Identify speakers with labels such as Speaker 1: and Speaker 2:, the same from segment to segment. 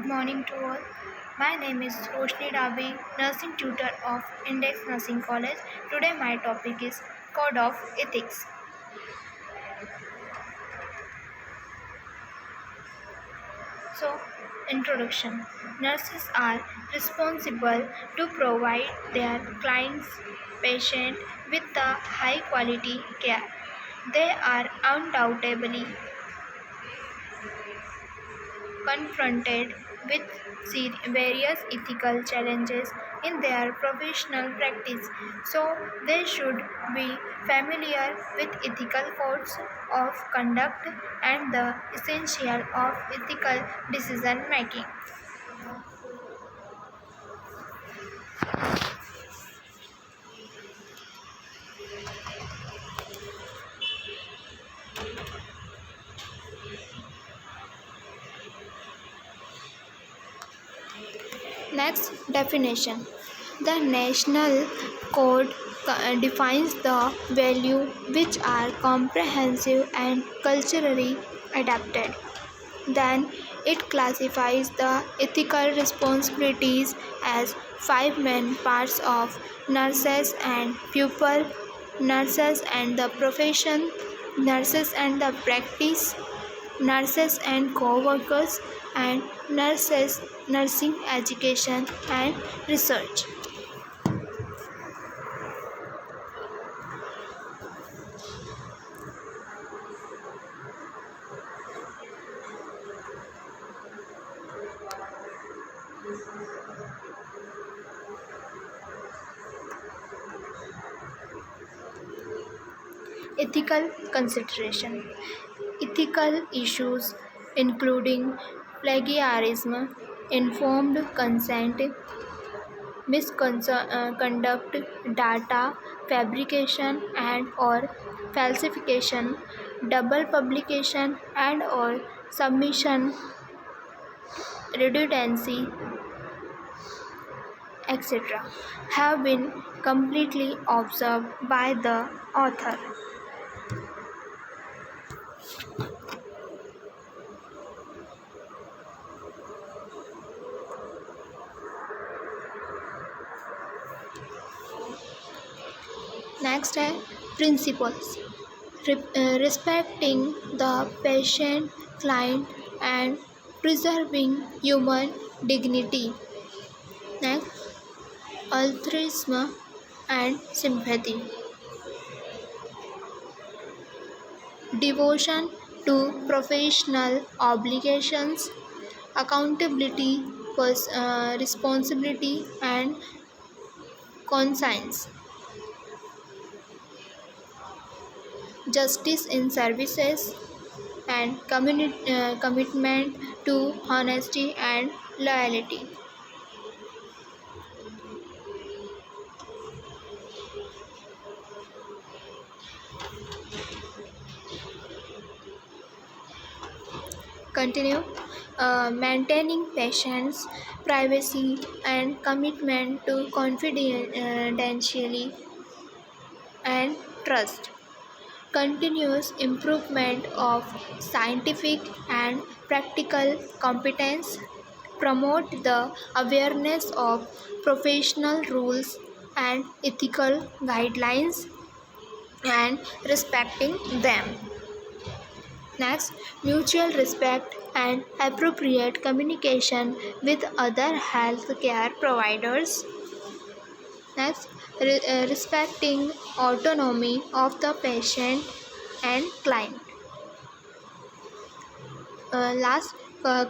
Speaker 1: morning to all. My name is Roshni Rabi, nursing tutor of Index Nursing College. Today my topic is Code of Ethics. So, introduction. Nurses are responsible to provide their clients, patients with the high quality care. They are undoubtedly confronted with various ethical challenges in their professional practice, so they should be familiar with ethical codes of conduct and the essential of ethical decision making. Next, definition. The National Code defines the values which are comprehensive and culturally adapted. Then it classifies the ethical responsibilities as five main parts of nurses and pupil, nurses and the profession, nurses and the practice, nurses and co-workers, and nurses, nursing education and research. Ethical consideration. Ethical issues including plagiarism, informed consent, misconduct, data fabrication and or falsification, double publication and or submission, redundancy, etc., have been completely observed by the author. Next है principles. Respecting the patient, client, and preserving human dignity. Next, altruism and sympathy. Devotion to professional obligations, accountability, responsibility, and conscience. Justice in services and commitment to honesty and loyalty. Continue. Maintaining patients' privacy and commitment to confidentiality and trust. Continuous improvement of scientific and practical competence, promote the awareness of professional rules and ethical guidelines and respecting them. Next, mutual respect and appropriate communication with other healthcare providers. Next, respecting autonomy of the patient and client. Last,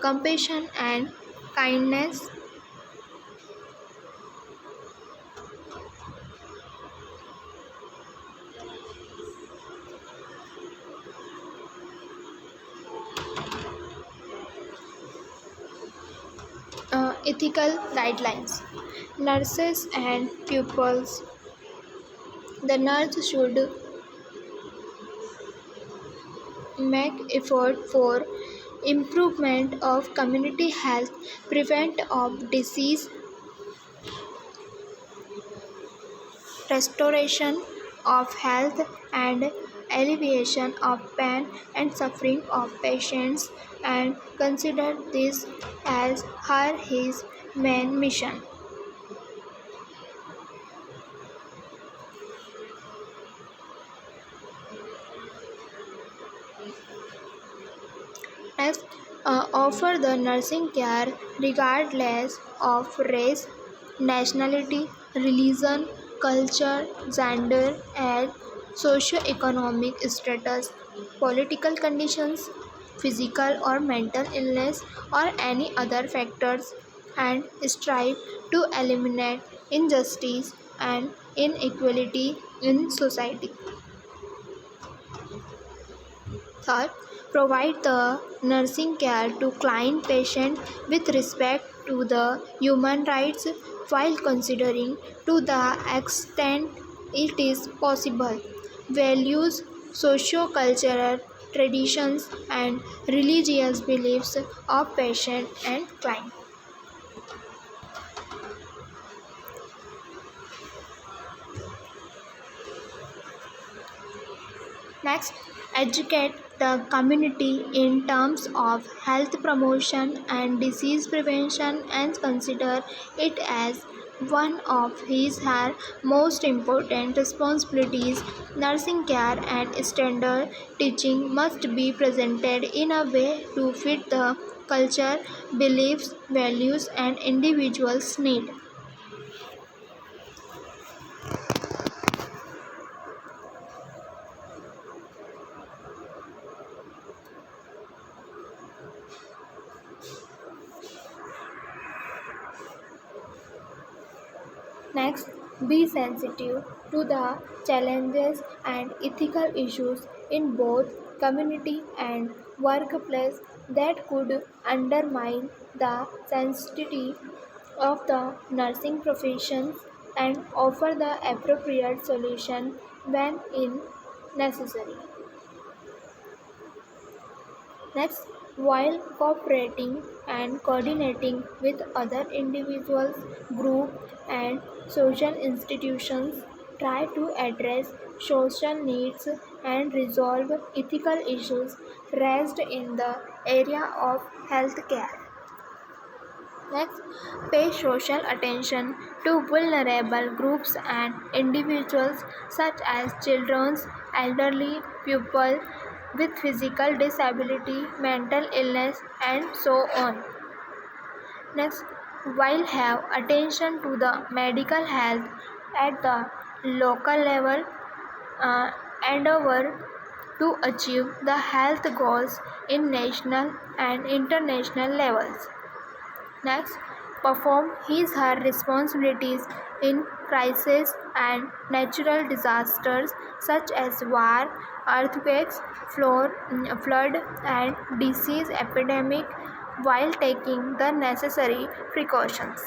Speaker 1: compassion and kindness. Ethical guidelines. Nurses and pupils. The nurse should make effort for improvement of community health, prevent of disease, restoration of health, and alleviation of pain and suffering of patients and consider this as her his main mission. Next, offer the nursing care regardless of race, nationality, religion, culture, gender, age, socio-economic status, political conditions, physical or mental illness, or any other factors, and strive to eliminate injustice and inequality in society. Third, provide the nursing care to client patient with respect to the human rights while considering to the extent it is possible values, socio-cultural traditions and religious beliefs of patient and client. Next, educate the community in terms of health promotion and disease prevention and consider it as one of her most important responsibilities. Nursing care and standard teaching must be presented in a way to fit the culture, beliefs, values, and individuals' need. Next, be sensitive to the challenges and ethical issues in both community and workplace that could undermine the sanctity of the nursing professions and offer the appropriate solution when in necessary. Next, while cooperating and coordinating with other individuals, groups, and social institutions, try to address social needs and resolve ethical issues raised in the area of healthcare. Next, pay social attention to vulnerable groups and individuals such as children, elderly people with physical disability, mental illness, and so on. Next, while have attention to the medical health at the local level, uh, endeavor to achieve the health goals in national and international levels. Next, perform her responsibilities in crises and natural disasters such as war, earthquakes, flood, and disease epidemic while taking the necessary precautions.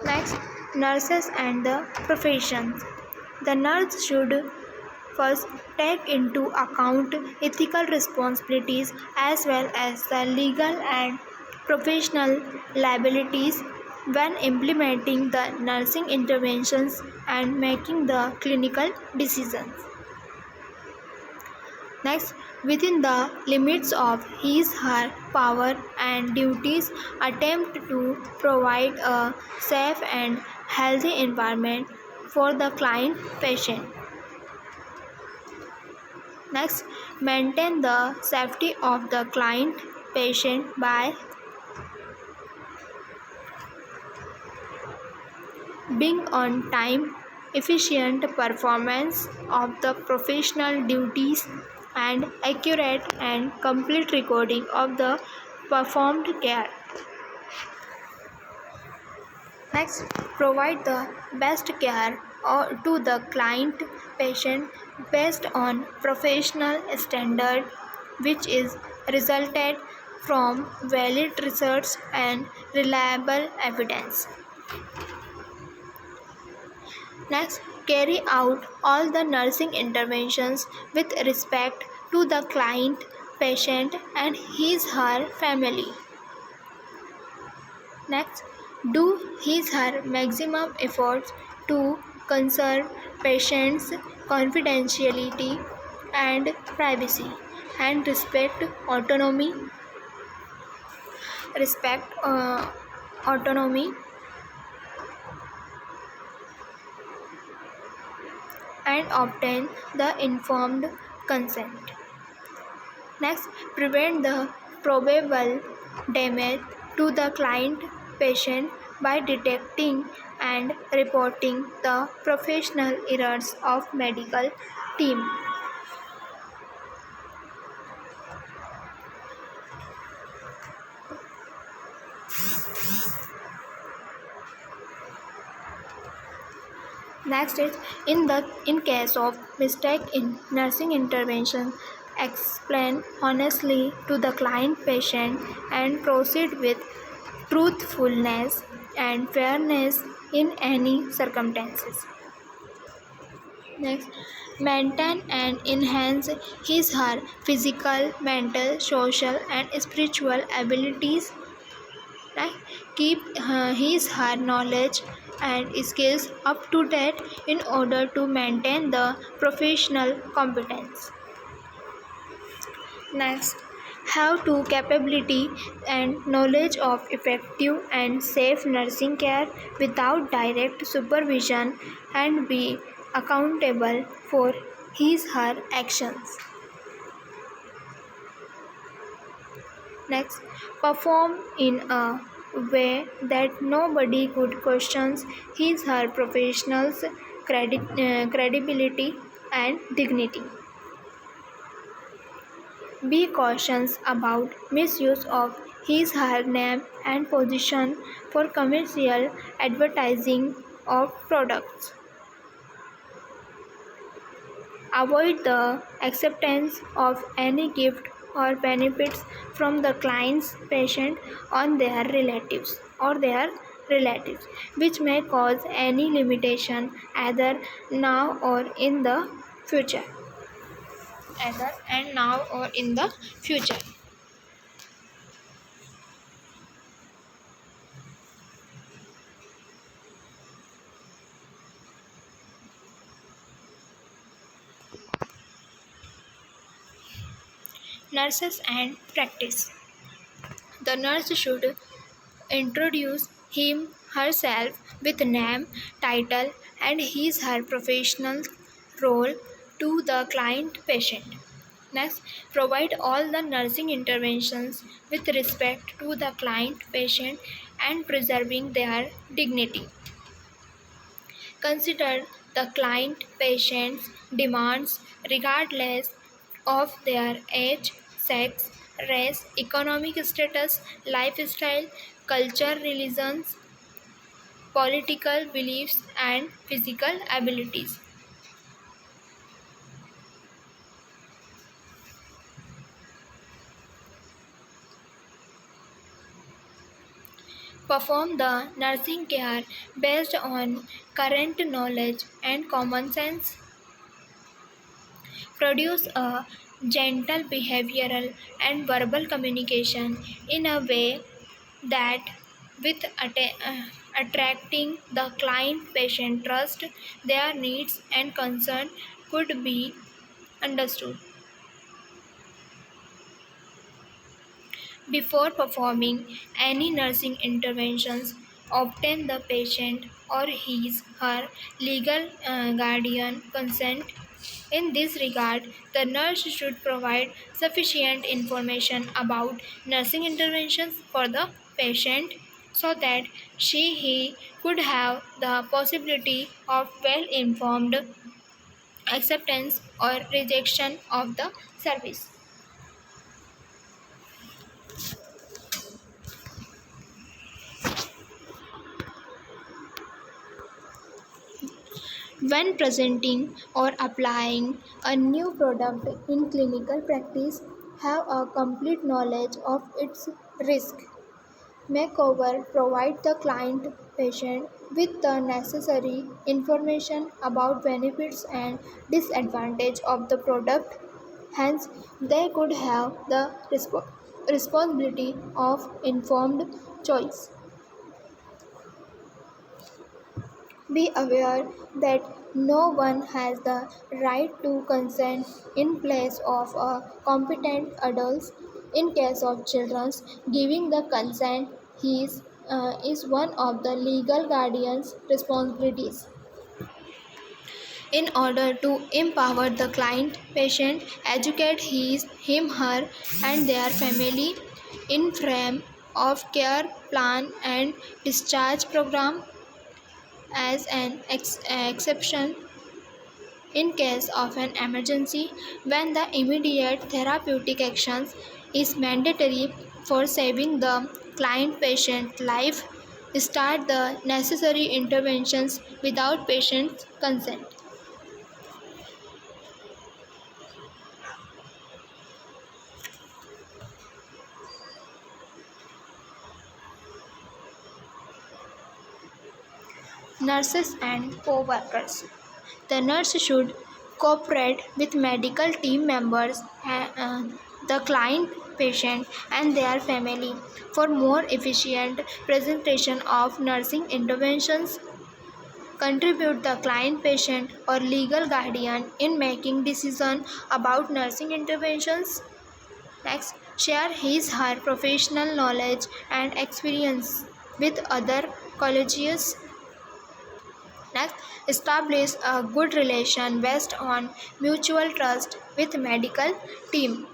Speaker 1: Next, nurses and the professions. The nurse should first take into account ethical responsibilities as well as the legal and professional liabilities when implementing the nursing interventions and making the clinical decisions. Next, within the limits of her power and duties, attempt to provide a safe and healthy environment for the client patient. Next, maintain the safety of the client patient by being on time, efficient performance of the professional duties, and accurate and complete recording of the performed care. Next, provide the best care to the client patient based on professional standard which is resulted from valid research and reliable evidence. Next, carry out all the nursing interventions with respect to the client, patient, and his/her family. Next, do his/her maximum efforts to conserve patients' confidentiality and privacy, and respect autonomy and obtain the informed consent. Next, prevent the probable damage to the client patient by detecting and reporting the professional errors of medical team. Next is in case of mistake in nursing intervention, explain honestly to the client patient and proceed with truthfulness and fairness in any circumstances. Next, maintain and enhance his/her physical, mental, social, and spiritual abilities. Right? Keep his/her knowledge and skills up to date in order to maintain the professional competence. Next, have to capability and knowledge of effective and safe nursing care without direct supervision and be accountable for his/her actions. Next, perform in a way that nobody could question his/her professional's credibility and dignity. Be cautious about misuse of his/her name and position for commercial advertising of products. Avoid the acceptance of any gift or benefits from the client's patient on their relatives, which may cause any limitation either now or in the future. Nurses and practice. The nurse should introduce him/herself with name, title, and his/her professional role to the client patient. Next, provide all the nursing interventions with respect to the client patient and preserving their dignity. Consider the client patient's demands regardless of their age, sex, race, economic status, lifestyle, culture, religions, political beliefs, and physical abilities. Perform the nursing care based on current knowledge and common sense. Produce a gentle behavioral and verbal communication in a way that with attracting the client patient trust, their needs and concern could be understood. Before performing any nursing interventions, obtain the patient or his/her legal guardian consent. In this regard, the nurse should provide sufficient information about nursing interventions for the patient so that he could have the possibility of well-informed acceptance or rejection of the service. When presenting or applying a new product in clinical practice, have a complete knowledge of its risk. Makeover provide the client patient with the necessary information about benefits and disadvantages of the product. Hence, they could have the responsibility of informed choice. Be aware that no one has the right to consent in place of a competent adult. In case of children, giving the consent is one of the legal guardian's responsibilities. In order to empower the client, patient, educate her, and their family in frame of care plan and discharge program as an exception in case of an emergency when the immediate therapeutic actions is mandatory for saving the client patient life, start the necessary interventions without patient's consent. Nurses and co-workers. The nurse should cooperate with medical team members, the client, patient, and their family for more efficient presentation of nursing interventions. Contribute the client, patient, or legal guardian in making decisions about nursing interventions. Next, share her professional knowledge and experience with other colleagues. Next, establish a good relation based on mutual trust with medical team.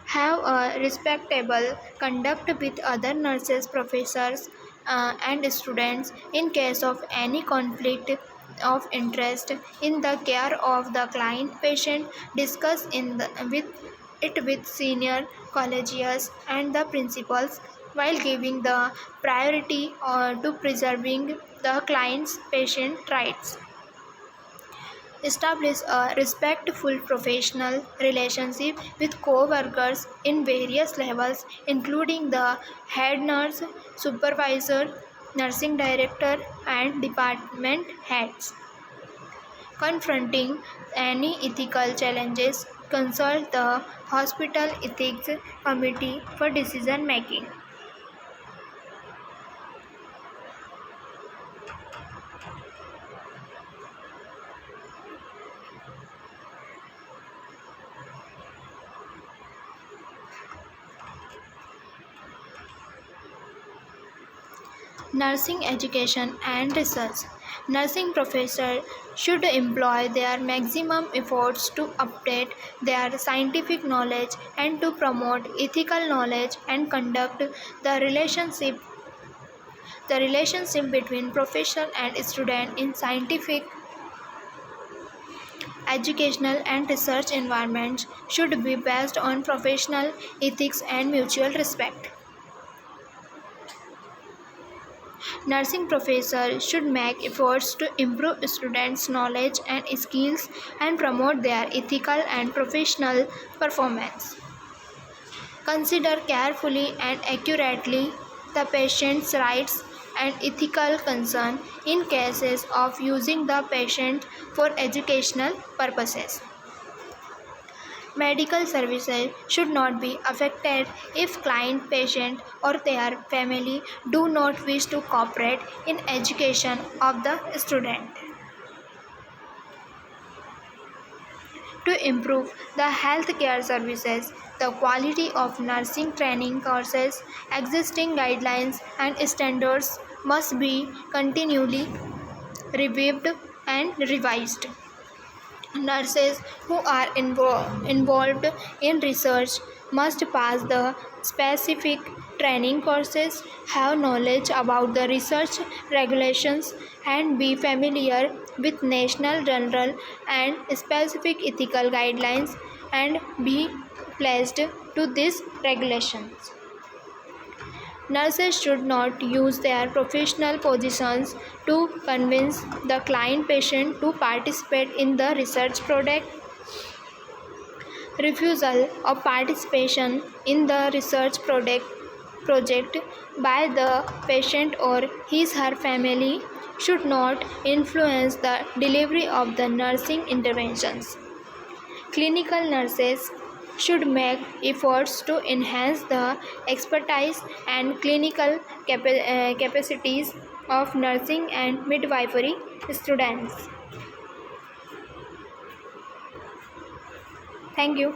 Speaker 1: Have a respectable conduct with other nurses, professors, and students in case of any conflict of interest in the care of the client patient. Discuss with senior collegians and the principals while giving the priority to preserving the client's patient rights. Establish a respectful professional relationship with co-workers in various levels, including the head nurse, supervisor, nursing director, and department heads. Confronting any ethical challenges, consult the hospital ethics committee for decision making. Nursing education and research. Nursing professors should employ their maximum efforts to update their scientific knowledge and to promote ethical knowledge and conduct the relationship between professor and student in scientific, educational and research environments should be based on professional ethics and mutual respect. Nursing professors should make efforts to improve students' knowledge and skills and promote their ethical and professional performance. Consider carefully and accurately the patient's rights and ethical concern in cases of using the patient for educational purposes. Medical services should not be affected if client, patient, or their family do not wish to cooperate in education of the student. To improve the healthcare services, the quality of nursing training courses, existing guidelines and standards must be continually reviewed and revised. Nurses who are involved in research must pass the specific training courses, have knowledge about the research regulations, and be familiar with national, general, and specific ethical guidelines and be pledged to these regulations. Nurses should not use their professional positions to convince the client patient to participate in the research project. Refusal of participation in the research project project by the patient or his/her family should not influence the delivery of the nursing interventions. Clinical nurses should make efforts to enhance the expertise and clinical capacities of nursing and midwifery students. Thank you.